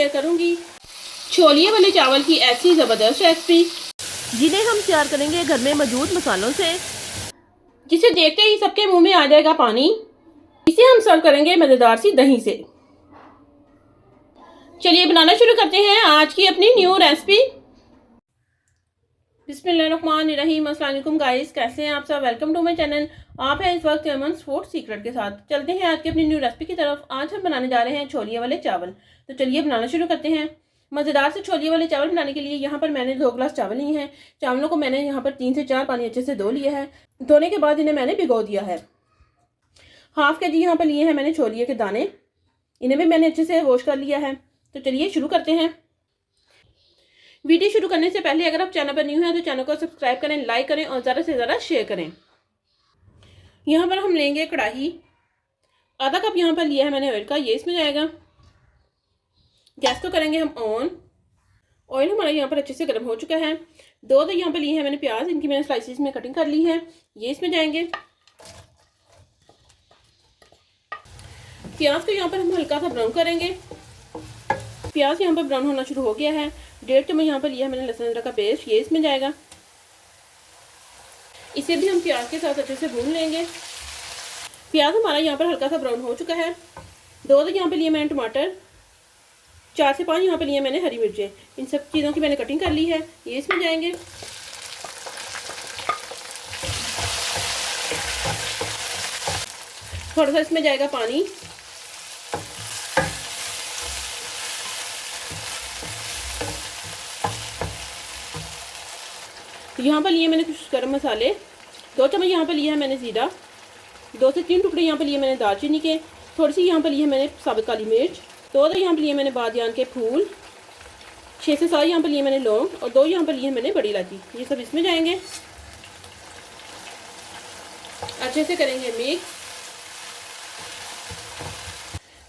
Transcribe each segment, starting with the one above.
Share करूंगी छोलिए वाले चावल की ऐसी ज़बरदस्त रेसिपी जिन्हें हम तैयार करेंगे घर में मौजूद मसालों से, जिसे देखते ही सबके मुंह में आ जाएगा पानी। इसे हम सर्व करेंगे मज़ेदार सी दही से। चलिए बनाना शुरू करते हैं आज की अपनी न्यू रेसिपी। बिस्मिल्लाहिर्रहमानिर्रहीम। अस्सलाम वालेकुम गाइस, कैसे हैं आप सब? Welcome to my channel. आप हैं इस वक्त यमन्स फूड सीक्रेट के साथ। चलते हैं आज की अपनी न्यू रेसिपी की तरफ। आज हम बनाने जा रहे हैं छोलिए वाले चावल। तो चलिए बनाना शुरू करते हैं। मज़ेदार से छोलिए वाले चावल बनाने के लिए यहाँ पर मैंने 2 गिलास चावल लिए हैं। चावलों को मैंने यहाँ पर 3 से 4 पानी अच्छे से धो लिया है। धोने के बाद इन्हें मैंने भिगो दिया है। हाफ के जी यहाँ पर लिए हैं मैंने छोलिए के दाने, इन्हें भी मैंने अच्छे से वॉश कर लिया है। तो चलिए शुरू करते हैं। वीडियो शुरू करने से पहले अगर आप चैनल पर न्यू हैं तो चैनल को सब्सक्राइब करें, लाइक करें और ज़्यादा से ज़्यादा शेयर करें। यहाँ पर हम लेंगे कढ़ाई, आधा कप यहाँ पर लिया है मैंने ऑयल का, ये इसमें जाएगा। गैस को करेंगे हम ऑन। ऑयल हमारा यहाँ पर अच्छे से गर्म हो चुका है। 2 यहाँ पर लिए हैं मैंने प्याज, इनकी मैंने स्लाइसिस में कटिंग कर ली है, ये इसमें जाएंगे। प्याज को यहाँ पर हम हल्का सा ब्राउन करेंगे। प्याज यहाँ पर ब्राउन होना शुरू हो गया है। 1.5 चम्मच यहाँ पर लिया है मैंने लहसुन अदरक का पेस्ट, ये इसमें जाएगा। इसे भी हम प्याज के साथ अच्छे से भून लेंगे। प्याज हमारा यहाँ पर हल्का सा ब्राउन हो चुका है। 2 यहाँ पे लिए मैंने टमाटर, 4 से 5 यहाँ पे लिए मैंने हरी मिर्चें, इन सब चीज़ों की मैंने कटिंग कर ली है, ये इसमें जाएंगे। थोड़ा सा इसमें जाएगा पानी। यहाँ पर लिए मैंने कुछ गरम मसाले, 2 चम्मच यहाँ पर लिया है मैंने ज़ीरा, 2 से 3 टुकड़े यहाँ पर लिए मैंने दालचीनी के, थोड़ी सी यहाँ पर लिए है मैंने साबुत काली मिर्च, 2 यहाँ पर लिए मैंने बादियान के फूल, 6 से 7 यहाँ पर लिए मैंने लौंग और 2 यहाँ पर लिए मैंने बड़ी इलायची, ये सब इसमें जाएंगे। अच्छे से करेंगे मिक्स।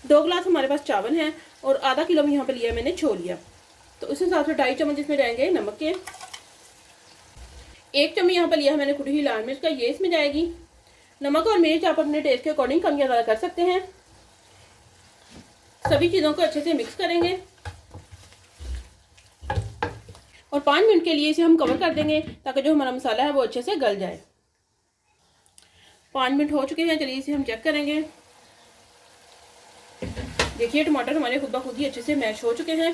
2 गिलास हमारे पास चावल हैं और आधा किलो यहाँ पर लिया मैंने छोलिया, तो उस हिसाब से 2.5 चम्मच इसमें जाएंगे नमक के। 1 चम्मच यहाँ पर लिया है मैंने कुटी हुई लाल मिर्च का, ये इसमें जाएगी। नमक और मिर्च आप अपने टेस्ट के अकॉर्डिंग कम या ज़्यादा कर सकते हैं। सभी चीज़ों को अच्छे से मिक्स करेंगे और 5 मिनट के लिए इसे हम कवर कर देंगे ताकि जो हमारा मसाला है वो अच्छे से गल जाए। 5 मिनट हो चुके हैं, चलिए इसे हम चेक करेंगे। देखिए टमाटर हमारे खुद ब खुद ही अच्छे से मैश हो चुके हैं।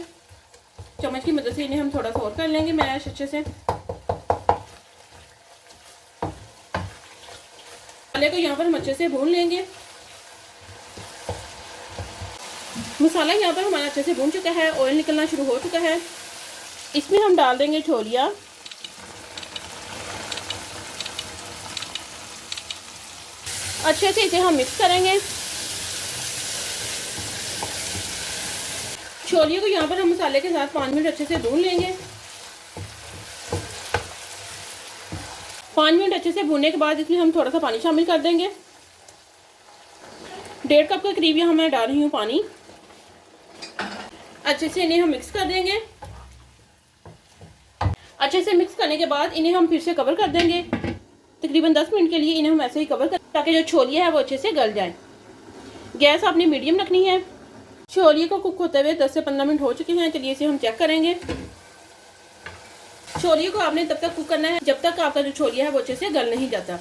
चम्मच की मदद से इन्हें हम थोड़ा सा और कर लेंगे मैश अच्छे से। मसाले को यहाँ पर हम अच्छे से भून लेंगे। मसाला यहाँ पर हमारा अच्छे से भून चुका है, ऑयल निकलना शुरू हो चुका है। इसमें हम डाल देंगे छोलिया। अच्छे से इसे हम मिक्स करेंगे। छोलियों को यहाँ पर हम मसाले के साथ 5 मिनट अच्छे से भून लेंगे। 5 मिनट अच्छे से भूनने के बाद इसमें हम थोड़ा सा पानी शामिल कर देंगे। 1.5 कप के करीब यहाँ मैं डाल रही हूँ पानी। अच्छे से इन्हें हम मिक्स कर देंगे। अच्छे से मिक्स करने के बाद इन्हें हम फिर से कवर कर देंगे। तकरीबन 10 मिनट के लिए इन्हें हम ऐसे ही कवर कर, ताकि जो छोलिया है वो अच्छे से गल जाए। गैस आपने मीडियम रखनी है। छोलिए को कुक होते हुए 10 से 15 मिनट हो चुके हैं, चलिए इसे हम चेक करेंगे। छोलिए को आपने तब तक कुक करना है जब तक आपका जो छोलिया है वो अच्छे से गल नहीं जाता।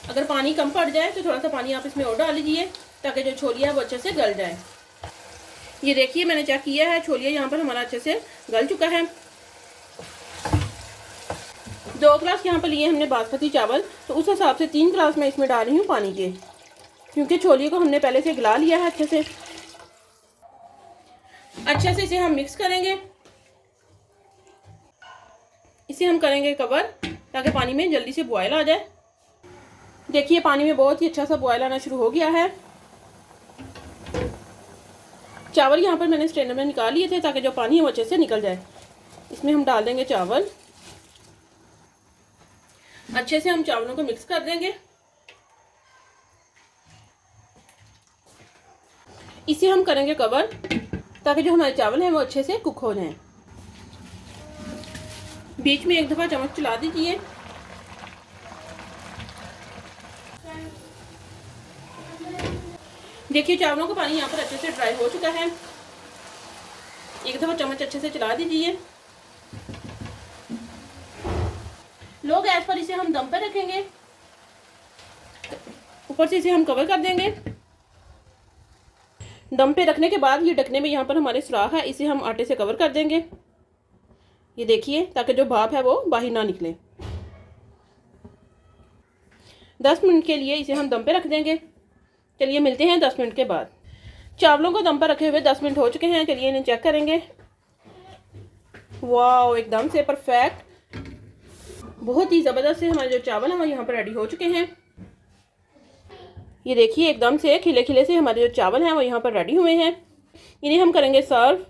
अगर पानी कम पड़ जाए तो थोड़ा सा पानी आप इसमें और डाल लीजिए ताकि जो छोलिया है वो अच्छे से गल जाए। ये देखिए मैंने चेक किया है, छोलिया यहाँ पर हमारा अच्छे से गल चुका है। 2 गिलास यहाँ पर लिए हमने बासमती चावल, तो उस हिसाब से 3 गिलास मैं इसमें डाल रही हूँ पानी के, क्योंकि छोलिए को हमने पहले से गला लिया है अच्छे से। अच्छे से इसे हम मिक्स करेंगे। इसे हम करेंगे कवर ताकि पानी में जल्दी से बॉयल आ जाए। देखिए पानी में बहुत ही अच्छा सा बॉयल आना शुरू हो गया है। चावल यहाँ पर मैंने स्ट्रेनर में निकाल लिए थे ताकि जो पानी है वो अच्छे से निकल जाए। इसमें हम डाल देंगे चावल। अच्छे से हम चावलों को मिक्स कर देंगे। इसे हम करेंगे कवर ताकि जो हमारे चावल हैं वो अच्छे से कुक हो जाएं। बीच में एक दफ़ा चम्मच चला दीजिए। देखिए चावलों का पानी यहाँ पर अच्छे से ड्राई हो चुका है। एक दफ़ा चम्मच अच्छे से चला दीजिए। लो गैस पर इसे हम दम पर रखेंगे। ऊपर से इसे हम कवर कर देंगे। दम पे रखने के बाद ये ढकने में यहाँ पर हमारे सुराख है, इसे हम आटे से कवर कर देंगे। ये देखिए, ताकि जो भाप है वो बाहर ना निकले। 10 मिनट के लिए इसे हम दम पे रख देंगे। चलिए मिलते हैं 10 मिनट के बाद। चावलों को दम पर रखे हुए 10 मिनट हो चुके हैं। चलिए इन्हें चेक करेंगे। वाह, एकदम से परफेक्ट, बहुत ही ज़बरदस्त से हमारे जो चावल हैं वो यहाँ पर रेडी हो चुके हैं। ये देखिए, एकदम से खिले खिले से हमारे जो चावल हैं वो यहाँ पर रेडी हुए हैं। इन्हें हम करेंगे सर्व।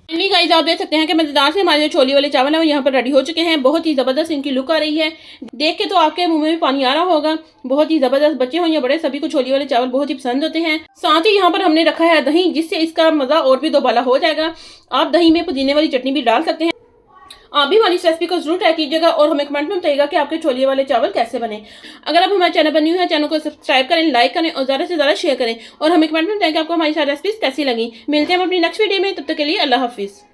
गाइस, आप देख सकते हैं कि मज़ेदार से हमारे जो छोले वाले चावल हैं वो यहाँ पर रेडी हो चुके हैं। बहुत ही ज़बरदस्त इनकी लुक आ रही है, देख के तो आपके मुंह में भी पानी आ रहा होगा। बहुत ही ज़बरदस्त, बच्चे हों या बड़े, सभी को छोले वाले चावल बहुत ही पसंद होते हैं। साथ ही यहाँ पर हमने रखा है दही, जिससे इसका मज़ा और भी दोबाला हो जाएगा। आप दही में पुदीने वाली चटनी भी डाल सकते हैं। आप भी हमारी इस रेसिपी को जरूर ट्राई कीजिएगा और हमें कमेंट में बताइएगा कि आपके छोले वाले चावल कैसे बने। अगर आप हमारे चैनल पर न्यू है, चैनल को सब्सक्राइब करें, लाइक करें और ज़्यादा से ज़्यादा शेयर करें और हमें कमेंट में बताएं कि आपको हमारी सारी रेसिपीज कैसी लगी। मिलते हैं हम अपनी नेक्स्ट वीडियो में, तब तक के लिए अल्लाह हाफिज़।